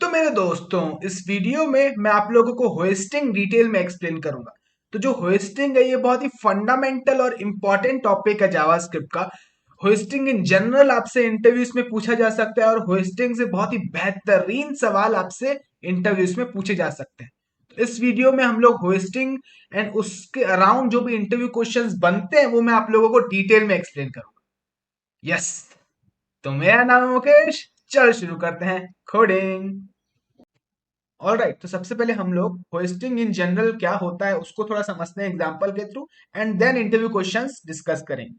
तो मेरे दोस्तों, इस वीडियो में मैं आप लोगों को होस्टिंग डिटेल में एक्सप्लेन करूंगा। तो जो होस्टिंग है, ये बहुत ही फंडामेंटल और इम्पॉर्टेंट टॉपिक है जावास्क्रिप्ट का। होस्टिंग इन जनरल आपसे इंटरव्यूज में पूछा जा सकता है और होस्टिंग से बहुत ही बेहतरीन सवाल आपसे इंटरव्यूज में पूछे जा सकते हैं। तो इस वीडियो में हम लोग होस्टिंग एंड उसके अराउंड जो भी इंटरव्यू क्वेश्चंस बनते हैं वो मैं आप लोगों को डिटेल में एक्सप्लेन करूंगा। यस, तो मेरा नाम है मुकेश। चल शुरू करते हैं कोडिंग। ऑलराइट, तो सबसे पहले हम लोग होस्टिंग इन जनरल क्या होता है उसको थोड़ा समझते हैं एग्जांपल के through, and then interview questions discuss करेंगे।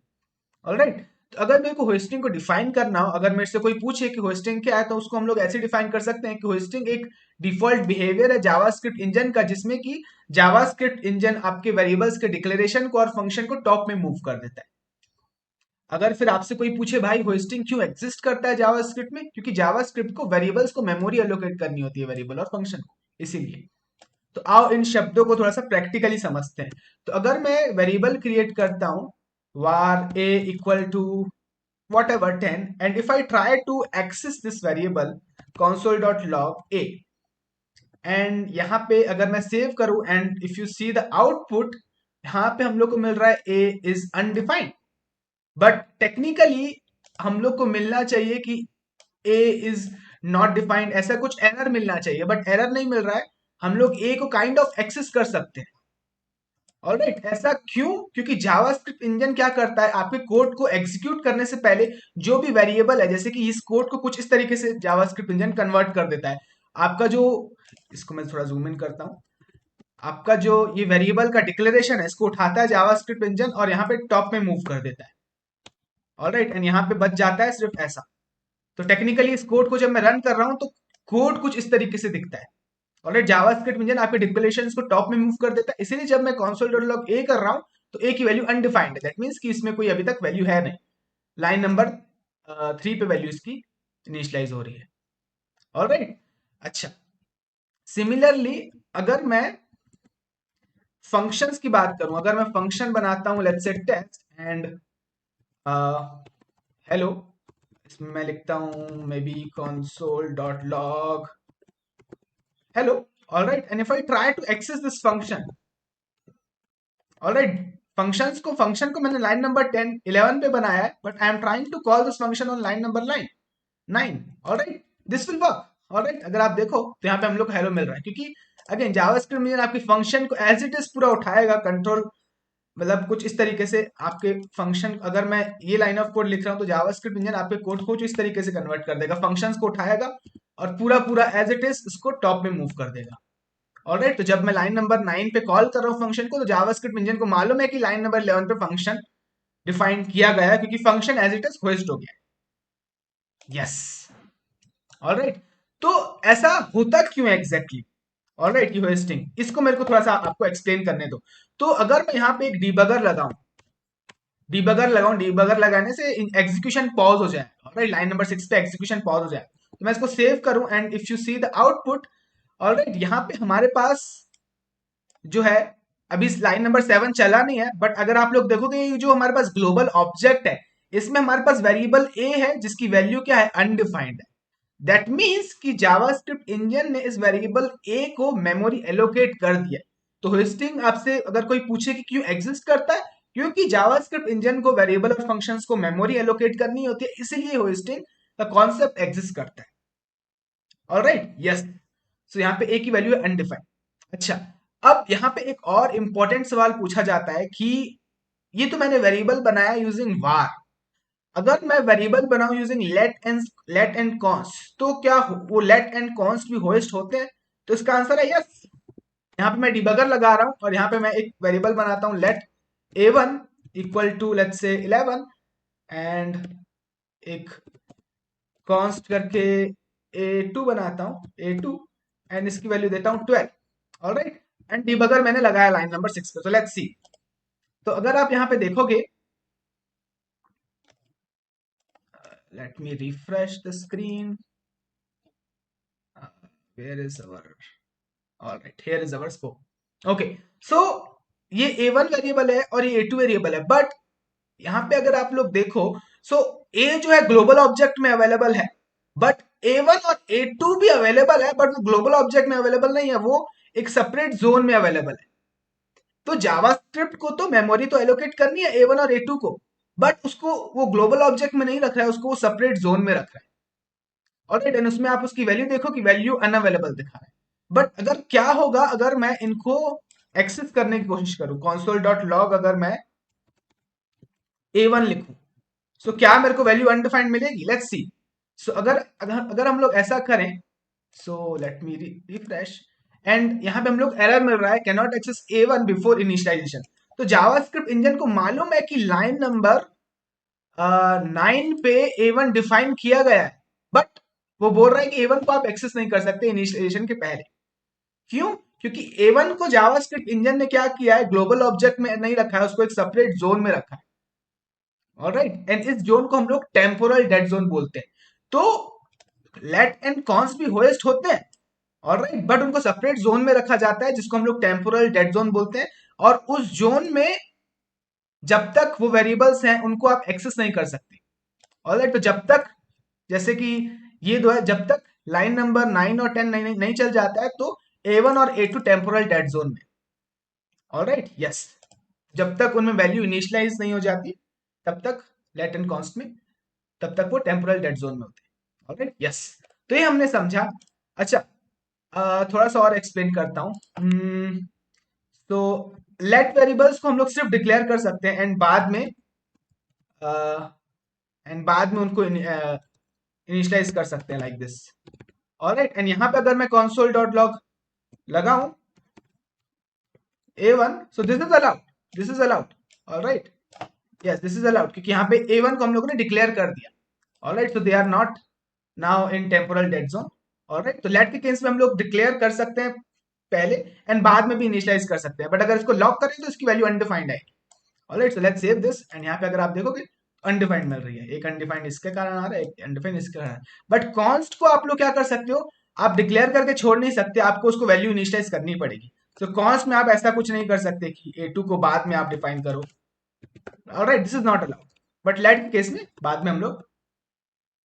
ऑलराइट, तो अगर मेरे को होस्टिंग को डिफाइन करना हो, अगर मेरे से कोई पूछे कि होस्टिंग क्या है, तो उसको हम लोग ऐसे डिफाइन कर सकते हैं कि होस्टिंग एक डिफॉल्ट बिहेवियर है जावास्क्रिप्ट इंजन का, जिसमें कि जावास्क्रिप्ट इंजन आपके वेरिएबल्स के डिक्लेरेशन को और फंक्शन को टॉप में मूव कर देता है। अगर फिर आपसे कोई पूछे भाई होस्टिंग क्यों एग्जिस्ट करता है जावास्क्रिप्ट में, क्योंकि जावास्क्रिप्ट को वेरिएबल्स को मेमोरी एलोकेट करनी होती है, वेरिएबल और फंक्शन को, इसीलिए। तो आओ इन शब्दों को थोड़ा सा प्रैक्टिकली समझते हैं। तो अगर मैं वेरिएबल क्रिएट करता हूं var a equal to whatever 10, and if I try to access this variable console.log a, and यहाँ पे अगर मैं सेव करूं and if you see the output, यहाँ पे हम लोग को मिल रहा है a is undefined. But technically हम लोग को मिलना चाहिए कि a इज नॉट डिफाइंड, ऐसा कुछ एरर मिलना चाहिए, बट एरर नहीं मिल रहा है। हम लोग a को काइंड ऑफ एक्सेस कर सकते हैं। ऑलराइट, ऐसा क्यों? क्योंकि जावास्क्रिप्ट इंजन क्या करता है, आपके कोड को एग्जीक्यूट करने से पहले जो भी वेरिएबल है, जैसे कि इस कोड को कुछ इस तरीके से जावास्क्रिप्ट इंजन कन्वर्ट कर देता है। आपका जो, इसको मैं थोड़ा जूम इन करता हूं, आपका जो ये वेरिएबल का डिक्लेरेशन है, इसको उठाता है जावास्क्रिप्ट इंजन और यहाँ पे टॉप में मूव कर देता है। ऑलराइट, एंड यहाँ पे बच जाता है सिर्फ ऐसा। तो टेक्निकली इस कोड को जब मैं रन कर रहा हूं तो कोड कुछ इस तरीके से दिखता है। ऑलराइट, जावास्क्रिप्ट इंजन आपके डिक्लेरेशंस को टॉप में मूव कर देता है, इसीलिए जब मैं console.log a कर रहा हूं तो a की वैल्यू अनडिफाइंड है। दैट मींस कि इसमें कोई अभी तक वैल्यू है नहीं। लाइन नंबर 3 पे वैल्यू इसकी इनिशियलाइज हो रही है। ऑलराइट, अच्छा, सिमिलरली अगर मैं फंक्शंस की बात करूं, अगर मैं फंक्शन बनाता हूं let's say test and hello, इसमें मैं लिखता हूं may be console.log hello. All right, and if I try to access this function, alright, function को मैंने लाइन नंबर 11 पे बनाया है, but I am trying to call this function on line number 9। Alright, this will work. Alright, अगर आप देखो तो यहाँ पे हम लोग को हेलो मिल रहा है, क्योंकि अगेन जावास्क्रिप्ट में आपकी फंक्शन को एज इट इज पूरा उठाएगा कंट्रोल, मतलब कुछ इस तरीके से आपके फंक्शन, अगर मैं ये लाइन ऑफ कोड लिख रहा हूँ तो जावास्क्रिप्ट इंजन आपके कोड को कुछ इस तरीके से कन्वर्ट कर देगा, फंक्शंस को उठाएगा और पूरा पूरा एज इट इज इसको टॉप में मूव कर देगा। ऑलराइट, तो जब मैं लाइन नंबर 9 पे कॉल कर रहा हूँ फंक्शन को, तो जावास्क्रिप्ट इंजन को मालूम है कि लाइन नंबर 11 पे फंक्शन डिफाइन किया गया है, क्योंकि function as it is hoist हो गया है। यस, ऑलराइट, तो ऐसा होता क्यों एग्जैक्टली? ऑलराइट, की होस्टिंग, इसको मेरे को थोड़ा सा आपको एक्सप्लेन करने दो। तो अगर मैं यहाँ पे एक डिबगर लगाऊं, डिबगर लगाने से एग्जीक्यूशन पॉज हो जाए, ऑलराइट, लाइन नंबर 6 पे एग्जीक्यूशन पॉज हो जाए, तो मैं इसको सेव करूं and if you see the output, alright, यहाँ पे हमारे पास जो है, अभी लाइन नंबर 7 चला नहीं है, बट अगर आप लोग देखोगे ये जो हमारे पास ग्लोबल ऑब्जेक्ट है, इसमें हमारे पास वेरिएबल ए है जिसकी वैल्यू क्या है, अनडिफाइंड है। दैट मीन्स कि जावास्क्रिप्ट इंजन ने इस वेरिएबल ए को मेमोरी एलोकेट कर दिया। तो होस्टिंग आपसे अगर कोई पूछे कि क्यों एग्जिस्ट करता है, क्योंकि जावास्क्रिप्ट इंजन को वेरिएबल और फंक्शंस को मेमोरी एलोकेट करनी होती है, इसीलिए होस्टिंग का कॉन्सेप्ट एग्जिस्ट करता है। ऑलराइट, यस, सो यहाँ पे ए की वैल्यू है अनडिफाइंड। अच्छा, अब यहाँ पे एक और इंपॉर्टेंट सवाल पूछा जाता है कि ये तो मैंने वेरिएबल बनाया यूजिंग var, अगर मैं वेरिएबल बनाऊं यूजिंग लेट एंड कॉन्स्ट, तो क्या वो लेट एंड कॉन्स्ट भी होस्ट होते हैं? तो इसका आंसर है यस। यहाँ पे मैं डिबगर लगा रहा हूं और यहाँ पे मैं एक वेरिएबल बनाता हूं late a1 equal to let's say 11, and एक कॉन्स्ट करके a2 बनाता हूं, a2, एंड इसकी वैल्यू देता हूं 12। ऑलराइट, एंड डिबगर मैंने लगाया लाइन नंबर 6 पे। तो लेट्स सी, तो अगर आप यहाँ पे देखोगे, let me refresh the screen, where is our, alright, here is our scope. Okay, so ये a1 वेरिएबल है और ये a2 वेरिएबल है, बट यहाँ पे अगर आप लोग देखो, सो a जो है ग्लोबल ऑब्जेक्ट में अवेलेबल है, बट A1 और A2 भी अवेलेबल है, बट वो ग्लोबल ऑब्जेक्ट में अवेलेबल नहीं है, वो एक सेपरेट जोन में अवेलेबल है। तो जावास्क्रिप्ट को तो मेमोरी तो एलोकेट करनी है A1 और A2 को, बट उसको वो ग्लोबल ऑब्जेक्ट में नहीं रख रहा है, उसको वो सेपरेट जोन में रख रहा है। ऑलराइट, एंड उसमें आप उसकी वैल्यू देखो कि वैल्यू अनअवेलेबल दिखा रहा है। बट अगर क्या होगा अगर मैं इनको एक्सेस करने की कोशिश करूं, console डॉट लॉग अगर मैं A1 लिखूं, सो क्या मेरे को वैल्यू अनडिफाइंड मिलेगी? Let's see. सो अगर अगर अगर हम लोग ऐसा करें, so let me refresh, and यहाँ पे हम लोग एरर मिल रहा है, can not access A1 before initialization. तो जावास्क्रिप्ट इंजन को मालूम है कि लाइन नंबर 9 पे A1 डिफाइन किया गया है, बट वो बोल रहा है कि A1 को आप एक्सेस नहीं कर सकते इनिशियलाइजेशन के पहले। क्यों? क्योंकि A1 को जावास्क्रिप्ट इंजन ने क्या किया है, ग्लोबल ऑब्जेक्ट में नहीं रखा है, उसको एक सेपरेट जोन में रखा है। ऑलराइट, एंड इस जोन को हम लोग टेम्पोरल डेड जोन बोलते हैं। तो लेट एंड कॉन्स भी होस्ट होते हैं, ऑलराइट, बट उनको सेपरेट जोन में रखा जाता है जिसको हम लोग टेम्पोरल डेड जोन बोलते हैं। और उस जोन में जब तक वो वेरिएबल्स हैं उनको आप एक्सेस नहीं कर सकते। ऑलराइट, तो जब तक, जैसे कि ये दो है, जब तक लाइन नंबर 9 और 10 नहीं चल जाता है तो A1 और A2 टेम्पोरल डेड जोन में। ऑलराइट, यस, जब तक उनमें वैल्यू इनिशियलाइज नहीं हो जाती तब तक लेट एंड कॉन्स्ट में, तब तक वो टेम्पोरल डेड जोन में होते हैं। ऑलराइट, यस, तो ये हमने समझा। अच्छा, थोड़ा सा और एक्सप्लेन करता हूँ। तो लेट वेरिएबल्स को हम लोग सिर्फ डिक्लेयर कर सकते हैं, एंड बाद में उनको इनिशियलाइज कर सकते हैं, लाइक दिस। ऑलराइट, एंड यहाँ पे अगर मैं console डॉट लॉग लगाऊं A1, so this is allowed, this is allowed. Alright, yes, this is allowed, क्योंकि यहाँ पे A1 को हम लोगों ने डिक्लेयर कर दिया। Alright, so they are not now in temporal dead zone. Alright, तो लेट के केस में हम लोग डिक्लेयर कर सकते हैं पहले, एंड बाद में भी इनिशियलाइज कर सकते हैं, बट अगर इसको लॉक करें तो इसकी वैल्यू अनडिफाइंड आएगी। Alright, so let's save this, and यहाँ पे अगर आप देखोगे अनडिफाइंड मिल रही है, एक अनडिफाइंड इसके कारण आ रहा है, एक अनडिफाइंड इसके कारण। बट कॉन्स्ट को आप लोग क्या कर सकते हो, आप डिक्लेयर करके छोड़ नहीं सकते, आपको उसको वैल्यू इनिशियलाइज करनी पड़ेगी। तो कॉन्स्ट में आप ऐसा कुछ नहीं कर सकते कि A2 को बाद में आप डिफाइन करो। Alright, this is not allowed, but let के केस में बाद में हम लोग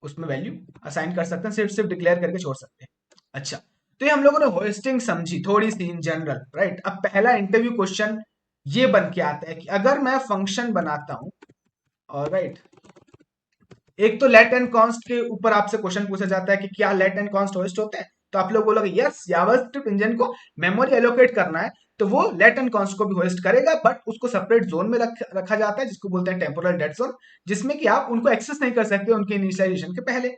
उसमें वैल्यू असाइन कर सकते हैं, सिर्फ सिर्फ डिक्लेयर करके छोड़ सकते हैं। अच्छा, तो ये हम लोगों ने होस्टिंग समझी थोड़ी सी इन जनरल, राइट। अब पहला इंटरव्यू क्वेश्चन ये बन के आता है कि अगर मैं फंक्शन बनाता हूं, और राइट, एक तो लेट एंड कॉन्स्ट के ऊपर आपसे क्वेश्चन पूछा जाता है कि क्या लेट एंड कॉन्स्ट होस्ट होते हैं, तो आप लोग बोलोगे यस, जावास्क्रिप्ट इंजन को मेमोरी एलोकेट करना है तो वो लेट एंड कॉन्स्ट को भी होस्ट करेगा, बट उसको सेपरेट जोन में रखा जाता है जिसको बोलते हैं टेम्पोरल डेड जोन, जिसमें कि आप उनको एक्सेस नहीं कर सकते उनके इनिशियलाइजेशन के पहले।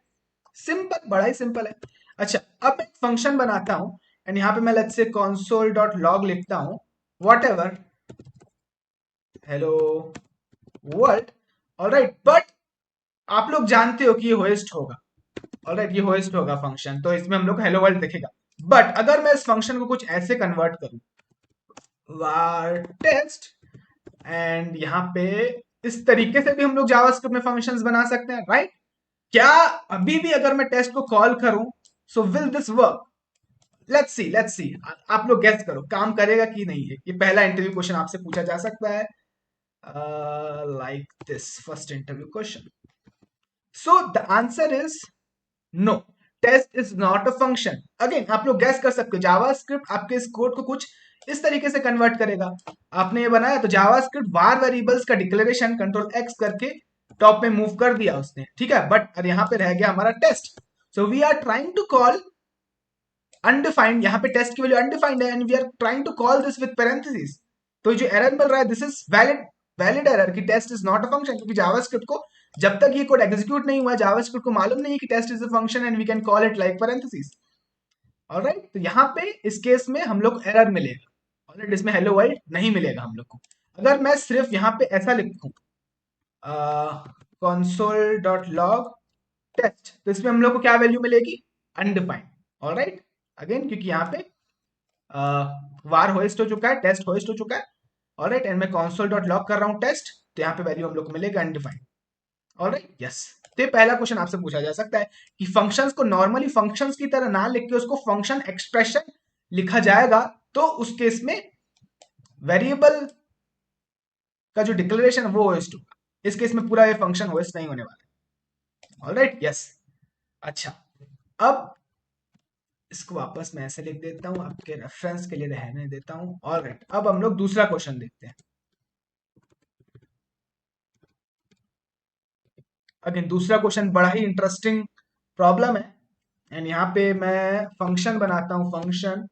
सिंपल, बड़ा ही सिंपल है। अच्छा, अब मैं फंक्शन बनाता हूं, एंड यहाँ पे मैं let's say console dot log लिखता हूं, what ever, hello world. Alright, but आप लोग जानते हो कि ये होस्ट होगा। ऑलराइट, ये होस्ट होगा फंक्शन, तो इसमें हम लोग हेलो वर्ल्ड दिखेगा। बट अगर मैं इस फंक्शन को कुछ ऐसे कन्वर्ट करूं, var टेस्ट, एंड यहाँ पे इस तरीके से भी हम लोग जावास्क्रिप्ट में फंक्शंस बना सकते हैं, राइट। क्या अभी भी अगर मैं टेस्ट को कॉल करूं, so will this work? Let's see, आप लोग गेस करो काम करेगा कि नहीं है। ये पहला इंटरव्यू क्वेश्चन आपसे पूछा जा सकता है, like this first interview question. So the answer is no, test is not a function. Again आप लोग गैस कर सकते हो, जावास्क्रिप्ट आपके इस कोड को कुछ इस तरीके से कन्वर्ट करेगा। आपने ये बनाया तो जावास्क्रिप्ट वार वेरिएबल्स का डिक्लेरेशन कंट्रोल एक्स करके टॉप में मूव कर दिया उसने, ठीक है, बट यहाँ पे रह गया हमारा test. So we are trying to call undefined, यहाँ पे टेस्ट की वैल्यू अनडिफाइंड है, and we are trying to call this with parenthesis. तो जो एरर मिल रहा है this is valid, valid error कि test is not a function, क्योंकि जावास्क्रिप्ट को जब तक ये कोड एग्जीक्यूट नहीं हुआ जावास्क्रिप्ट को मालूम नहीं है कि test is a function and we can call it like parenthesis. Alright, तो यहाँ पे इस केस में हम लोग एरर मिलेगा। ऑलराइट, इसमें हेलो वर्ल्ड नहीं मिलेगा हम लोग को। अगर मैं सिर्फ यहाँ पे ऐसा लिखूं, console डॉट लॉग टेस्ट, तो इसमें हम लोग को क्या वैल्यू मिलेगी? अनडिफाइंड। ऑलराइट, अगेन क्योंकि यहाँ पे वार होस्ट हो चुका है, टेस्ट होस्ट हो चुका है। ऑलराइट, एंड मैं console डॉट लॉग कर रहा हूँ टेस्ट, तो यहाँ पे वैल्यू हम लोग को मिलेगा अनडिफाइंड। Alright, yes. तो ये पहला क्वेश्चन आपसे पूछा जा सकता है कि फंक्शंस को नॉर्मली फंक्शंस की तरह ना लिख के उसको फंक्शन एक्सप्रेशन लिखा जाएगा, तो उस केस में वेरिएबल का जो डिक्लेरेशन है वो होस्ट होगा। इस केस में पूरा ये फंक्शन होस्ट नहीं होने वाला है। Alright, yes. अच्छा, अब इसको वापस मैं ऐसे लिख देता हूं, आपके रेफरेंस के लिए रहने देता हूं। ऑलराइट, अब हम लोग दूसरा क्वेश्चन देखते हैं। अगेन दूसरा क्वेश्चन बड़ा ही इंटरेस्टिंग प्रॉब्लम है। एंड यहाँ पे मैं फंक्शन बनाता हूँ, function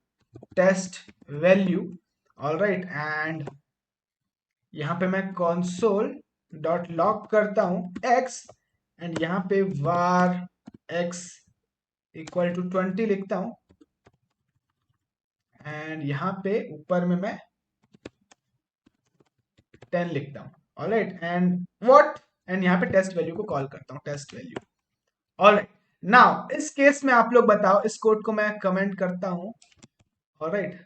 test value. Alright, and यहाँ पे मैं console डॉट लॉग करता हूँ x, एंड यहाँ पे var x इक्वल टू 20 लिखता हूँ, एंड यहाँ पे ऊपर में मैं 10 लिखता हूँ। ऑलराइट, एंड व्हाट, एंड यहाँ पे टेस्ट वैल्यू को कॉल करता हूँ, टेस्ट वैल्यू। ऑलराइट, नाउ इस केस में आप लोग बताओ, इस कोड को मैं कमेंट करता हूँ। ऑलराइट,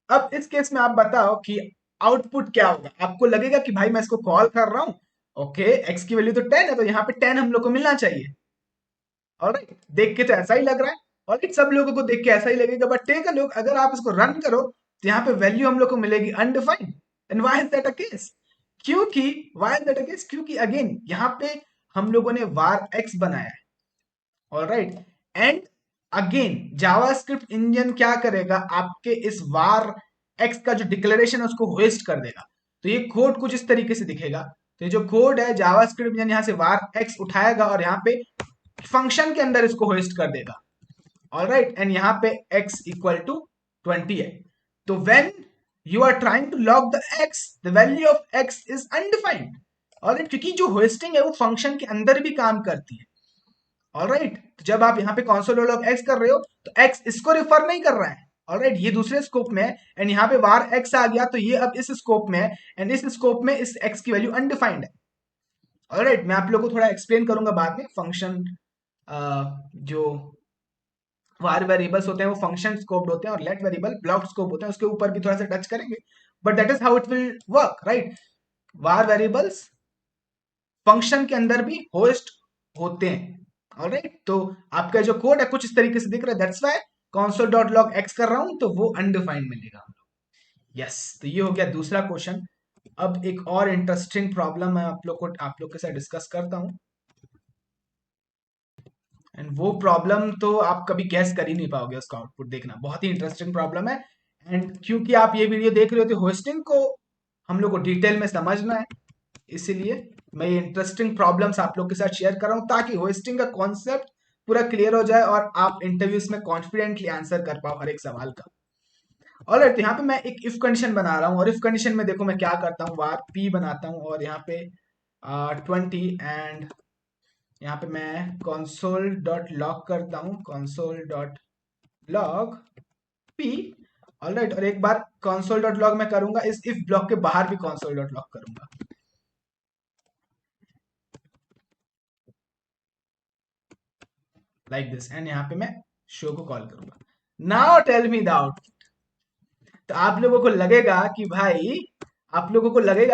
अब इस केस में आप बताओ कि आउटपुट क्या होगा। आपको लगेगा कि भाई मैं इसको कॉल कर रहा हूं, ओके, एक्स की वैल्यू तो 10 है, तो यहाँ पे 10 हम लोग को मिलना चाहिए। ऑलराइट, देख के तो ऐसा ही लग रहा है। ऑलराइट, सब लोगों को देख के ऐसा ही लगेगा, बट टेक अ लुक, अगर आप इसको रन करो तो यहाँ पे वैल्यू हम लोग को मिलेगी undefined. And why is that a case? क्योंकि why is that a case? क्योंकि अगेन यहाँ पे हम लोगों ने var x बनाया है। Alright, and again JavaScript engine क्या करेगा, आपके इस var x का जो डिक्लेरेशन है उसको होस्ट कर देगा। तो ये कोड कुछ इस तरीके से दिखेगा। तो ये जो कोड है, जावास्क्रिप्ट इंजन यहाँ से var x उठाएगा और यहाँ पे फंक्शन के अंदर इसको होस्ट कर देगा। ऑलराइट, एंड यहाँ पे x इक्वल टू 20 है। तो when you are trying to log the x, the value of x is undefined. Alright, क्योंकि जो होस्टिंग है वो फंक्शन के अंदर भी काम करती है। ऑलराइट, तो जब आप यहाँ पे console log x कर रहे हो तो x इसको रेफर नहीं कर रहा है। ऑलराइट, ये दूसरे स्कोप में है, एंड यहाँ पे var x आ गया तो ये अब इस स्कोप में है, एंड इस स्कोप में इस x की वैल्यू अनडिफाइंड है। ऑलराइट, मैं आप लोगों को थोड़ा एक्सप्लेन करूंगा बाद में। फंक्शन जो var वेरिएबल्स होते हैं वो फंक्शन स्कोप्ड होते हैं, और लेट वेरिएबल ब्लॉक स्कोप होते हैं, उसके ऊपर भी थोड़ा सा टच करेंगे। But that is how it will work, right. var variables function के अंदर भी होस्ट होते हैं। ऑलराइट, तो आपका जो कोड है कुछ इस तरीके से दिख रहा है, दैट्स व्हाई console.log x कर रहा हूं तो वो अनडिफाइंड मिलेगा हम लोग। यस, तो ये हो गया दूसरा क्वेश्चन। अब एक और इंटरेस्टिंग प्रॉब्लम मैं आप लोग के साथ डिस्कस करता हूं, एंड वो प्रॉब्लम तो आप कभी गैस कर ही नहीं पाओगे, उसका आउटपुट देखना, बहुत ही इंटरेस्टिंग प्रॉब्लम है। एंड क्योंकि आप ये वीडियो देख रहे हो तो होस्टिंग को हम लोग को डिटेल में समझना है, इसीलिए मैं ये इंटरेस्टिंग प्रॉब्लम्स आप लोग के साथ शेयर कर रहा हूं, ताकि होस्टिंग का कॉन्सेप्ट पूरा क्लियर हो जाए और आप इंटरव्यूज में कॉन्फिडेंटली आंसर कर पाओ हर एक सवाल का। ऑलराइट, तो यहाँ पे मैं एक इफ कंडीशन बना रहा हूँ, और इफ कंडीशन में देखो मैं क्या करता हूँ, var p बनाता हूँ, और यहाँ पे 20, एंड यहाँ पे मैं console डॉट लॉग करता हूँ, console dot log p। Alright, और एक बार console डॉट लॉग मैं करूंगा, इस इफ ब्लॉक के बाहर भी console डॉट लॉग करूंगा, लाइक दिस, एंड यहाँ पे मैं शो को कॉल करूंगा। Now tell me the output. तो आप लोगों को लगेगा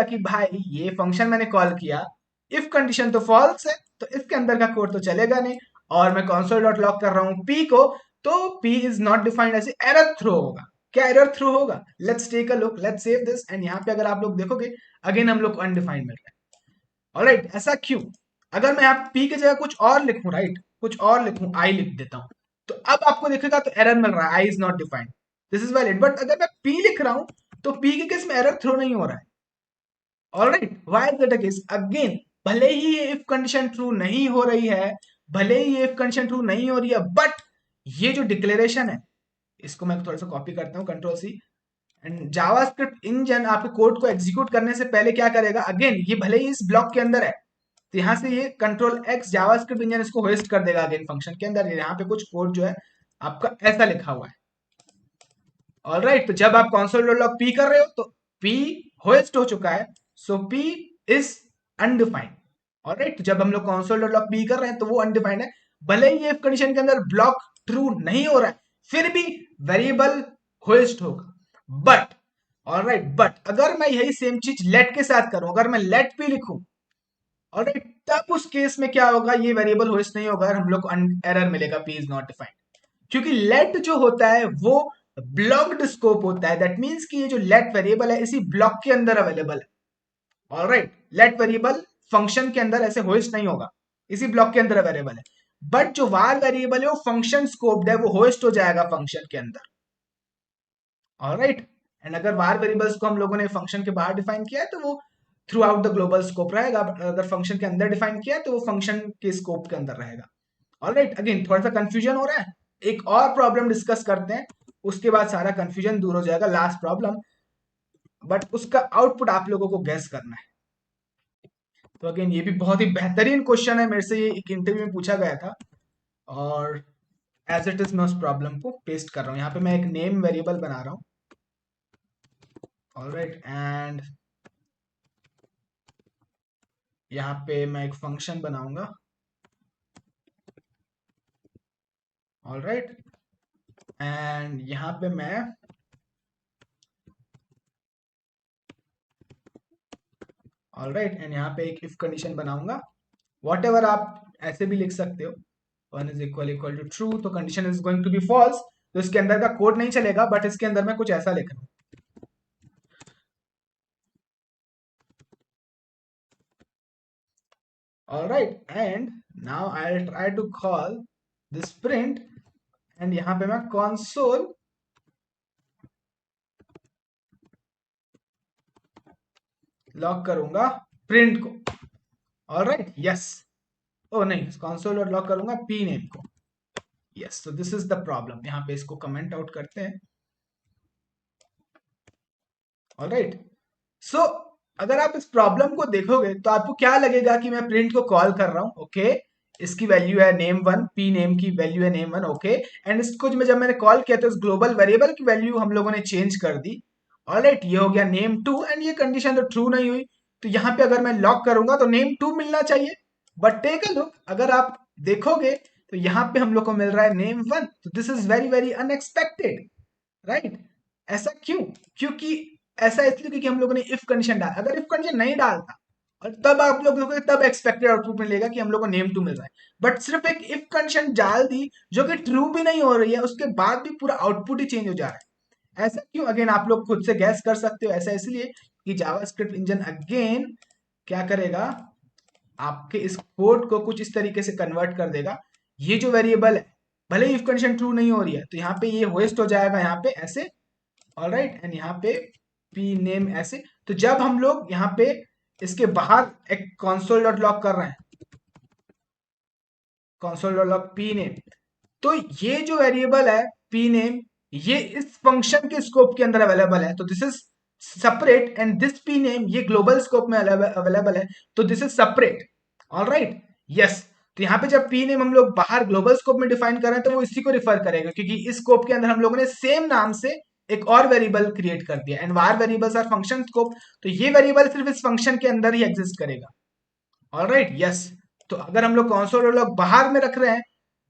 कि भाई ये फंक्शन मैंने कॉल किया, इफ कंडीशन तो फॉल्स है, तो इसके अंदर का कोड तो चलेगा नहीं, और मैं console डॉट लॉग कर रहा हूं p को, तो p इज नॉट डिफाइंड, ऐसे एरर थ्रो होगा। क्या एरर थ्रो होगा? Let's take a look, let's save this, and यहाँ पे अगर आप लोग देखोगे अगेन हम लोग को अनडिफाइंड मिल रहा है। ऑलराइट, ऐसा क्यों? अगर मैं यहाँ p की जगह कुछ और लिखूं, राइट, कुछ और लिखूं, i लिख देता हूं, तो अब आपको दिखेगा तो एरर मिल रहा है, i is not defined, this is valid. But अगर मैं p लिख रहा हूं तो p के केस में एरर थ्रो नहीं हो रहा है। Alright, why is that a case? Again, भले ही ये इफ कंडीशन ट्रू नहीं हो रही है, भले ही ये इफ कंडीशन ट्रू नहीं हो रही है, बट ये जो डिक्लेरेशन है, इसको मैं थोड़ा सा कॉपी करता हूँ, control C, and JavaScript engine आपके कोड को एग्जीक्यूट करने से पहले क्या करेगा, अगेन ये भले ही इस ब्लॉक के अंदर है, तो यहां से ये कंट्रोल एक्स जावास्क्रिप्ट इंजन इसको होस्ट कर देगा अगेन फंक्शन के अंदर। यहाँ पे कुछ कोड जो है आपका ऐसा लिखा हुआ है। ऑलराइट, तो जब आप console log p कर रहे हो तो p होस्ट हो चुका है, सो p इज अनडिफाइंड। ऑलराइट, तो जब हम लोग console log p कर रहे हैं तो वो अनडिफाइंड है, भले ही इफ कंडीशन के अंदर ब्लॉक ट्रू नहीं हो रहा है, फिर भी वेरिएबल होस्ट होगा। बट ऑलराइट, बट अगर मैं यही सेम चीज लेट के साथ करूं, अगर मैं लेट p लिखूं, ऑलराइट, तब उस केस में क्या होगा, ये वेरिएबल होस्ट नहीं होगा और हम लोग को एरर मिलेगा, p इज नॉट डिफाइंड। क्योंकि लेट जो होता है वो ब्लॉक्ड स्कोप होता है, दैट मींस कि ये जो लेट वेरिएबल है इसी ब्लॉक के अंदर अवेलेबल है। ऑलराइट, लेट वेरिएबल फंक्शन के अंदर ऐसे होस्ट नहीं होगा। इसी ब्लॉक के अंदर अवेलेबल है। बट जो var वेरिएबल है वो फंक्शन स्कोप्ड है, वो होस्ट हो जाएगा फंक्शन के अंदर। ऑलराइट, एंड अगर var वेरिएबल्स को हम लोगों ने फंक्शन के बाहर डिफाइन किया है तो वो through out the global scope रहेगा, अगर फंक्शन के अंदर डिफाइन किया है तो वो फंक्शन के स्कोप के अंदर रहेगा। ऑलराइट, अगेन थोड़ा सा कंफ्यूजन हो रहा है, एक और प्रॉब्लम डिस्कस करते हैं, उसके बाद सारा कंफ्यूजन दूर हो जाएगा, लास्ट प्रॉब्लम, बट उसका आउटपुट आप लोगों को गैस करना है। तो अगेन ये भी बहुत ही बेहतरीन क्वेश्चन है, मेरे से ये एक इंटरव्यू में पूछा गया था, और एज इट इज मैं उस प्रॉब्लम को पेस्ट कर रहा हूँ। यहाँ पे मैं एक नेम वेरिएबल बना रहा हूँ। ऑलराइट, एंड यहाँ पे मैं एक फंक्शन बनाऊंगा। ऑलराइट, एंड यहाँ पे मैं ऑलराइट एंड यहाँ पे एक इफ कंडीशन बनाऊंगा। वॉट एवर आप ऐसे भी लिख सकते हो, one is equal to true, तो condition is going to be false, तो इसके अंदर का कोड नहीं चलेगा, बट इसके अंदर मैं कुछ ऐसा लिख रहा हूँ। Alright, and now I will try to call this print, and यहाँ पे मैं कंसोल लॉक करूंगा प्रिंट को। ऑलराइट, यस, ओ नहीं, कंसोल और लॉक करूंगा पी नेम को। यस, तो दिस इज द प्रॉब्लम, यहाँ पे इसको कमेंट आउट करते हैं। ऑलराइट, सो अगर आप इस प्रॉब्लम को देखोगे तो आपको क्या लगेगा कि मैं प्रिंट को कॉल कर रहा हूँ, ओके, इसकी वैल्यू है नेम वन, पी नेम की वैल्यू है नेम वन, ओके, एंड इसको जब मैंने कॉल किया तो इस ग्लोबल वेरिएबल की वैल्यू हम लोगों ने चेंज कर दी। ऑलराइट, ये हो गया नेम टू, एंड ये कंडीशन तो ट्रू नहीं हुई, तो यहाँ पे अगर मैं लॉक करूंगा तो नेम टू मिलना चाहिए, बट टेक अ लुक, अगर आप देखोगे तो यहाँ पे हम लोग को मिल रहा है नेम वन, तो this is very very unexpected, right. ऐसा क्यों? क्योंकि ऐसा इसलिए क्योंकि हम लोगों ने इफ कंडीशन डाला, अगर इफ कंडीशन नहीं डालता और तब आप लोगों को तब एक्सपेक्टेड आउटपुट मिलेगा कि हम लोग को नेम टू मिल रहा है, बट सिर्फ एक इफ कंडीशन डाल दी जो कि ट्रू भी नहीं हो रही है, उसके बाद भी पूरा आउटपुट ही चेंज हो जा रहा है। ऐसा क्यों? अगेन आप लोग खुद से गैस कर सकते हो, ऐसा इसलिए कि जावास्क्रिप्ट इंजन अगेन क्या करेगा, आपके इस कोड को कुछ इस तरीके से कन्वर्ट कर देगा। ये जो वेरिएबल है, भले ही इफ कंडीशन ट्रू नहीं हो रही है, तो यहाँ पे ये होस्ट हो जाएगा यहाँ पे ऐसे। ऑलराइट, एंड यहाँ पे पी नेम ऐसे, तो जब हम लोग यहाँ पे इसके बाहर एक console डॉट लॉग कर रहे हैं, console dot log P name, तो ये जो वेरिएबल है पी नेम, ये इस फंक्शन के स्कोप के अंदर अवेलेबल है, तो this is separate, and this P name ये ग्लोबल स्कोप में अवेलेबल है, तो this is separate. Alright, yes, तो यहाँ पे जब पी नेम हम लोग बाहर ग्लोबल स्कोप में डिफाइन कर रहे हैं तो वो इसी को रिफर करेगा, क्योंकि इस स्कोप के अंदर हम लोगों ने सेम नाम से एक और वेरिएबल क्रिएट कर दिया, and var variables are function scope, तो ये वेरिएबल सिर्फ इस फंक्शन के अंदर ही एग्जिस्ट करेगा। ऑलराइट, यस, तो अगर हम लोग कंसोल लॉग बाहर में रख रहे हैं,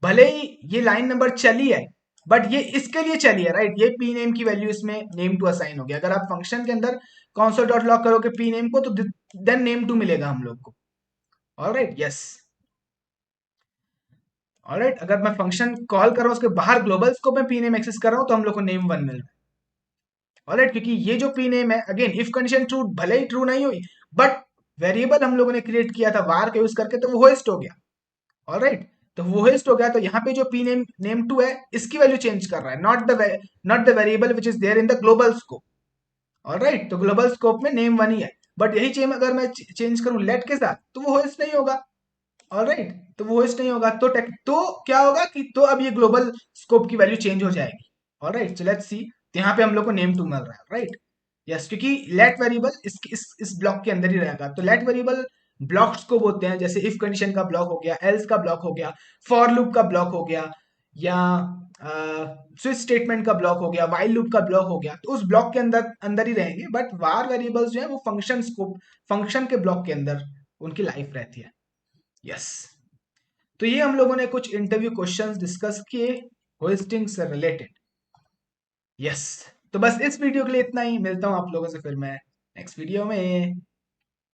भले ही ये लाइन नंबर चली है, बट ये इसके लिए चली है, राइट, ये पी नेम की वैल्यू इसमें नेम टू असाइन हो गया। अगर आप फंक्शन के अंदर कंसोल डॉट लॉग करोगे पी नेम को, तो देन नेम टू मिलेगा हम लोग को। ऑलराइट, यस, ऑलराइट, अगर मैं फंक्शन कॉल कर रहा हूं उसके बाहर ग्लोबल स्कोप में पी नेम एक्सेस कर रहा हूं तो हम लोग को नेम वन मिल रहा है। ऑलराइट, क्योंकि ये जो पी नेम है, अगेन इफ कंडीशन ट्रू भले ही ट्रू नहीं हुई, बट वेरिएबल हम लोगों ने क्रिएट किया था वार का यूज करके, तो वो होस्ट हो गया। ऑलराइट, तो वो होस्ट हो गया, तो यहाँ पे जो पी नेम नेम टू है इसकी वैल्यू चेंज कर रहा है, not the variable which is there in the global scope. Alright, तो ग्लोबल स्कोप में नेम वन ही है, बट यही चेंज अगर मैं चेंज करूं लेट के साथ तो वो होस्ट नहीं होगा। ऑलराइट, तो वो होस्ट नहीं होगा, तो क्या होगा कि तो अब ये ग्लोबल स्कोप की वैल्यू चेंज हो जाएगी। ऑलराइट, सो लेट्स सी, तो यहाँ पे हम लोग को नेम टू मिल रहा है, राइट, यस, क्योंकि लेट वेरिएबल इस ब्लॉक के अंदर ही रहेगा, तो लेट वेरिएबल ब्लॉक्स को बोलते हैं, जैसे इफ कंडीशन का ब्लॉक हो गया, एल्स का ब्लॉक हो गया, फॉर लूप का ब्लॉक हो गया, या स्विच स्टेटमेंट का ब्लॉक हो गया, वाइल लूप का ब्लॉक हो गया, तो उस ब्लॉक के अंदर अंदर ही रहेंगे, बट वार वेरिएबल्स जो है वो फंक्शन स्कोप, फंक्शन के ब्लॉक के अंदर उनकी लाइफ रहती है। यस, तो ये हम लोगों ने कुछ इंटरव्यू क्वेश्चंस डिस्कस किए होस्टिंग से रिलेटेड। यस, तो बस इस वीडियो के लिए इतना ही, मिलता हूं आप लोगों से फिर मैं नेक्स्ट वीडियो में।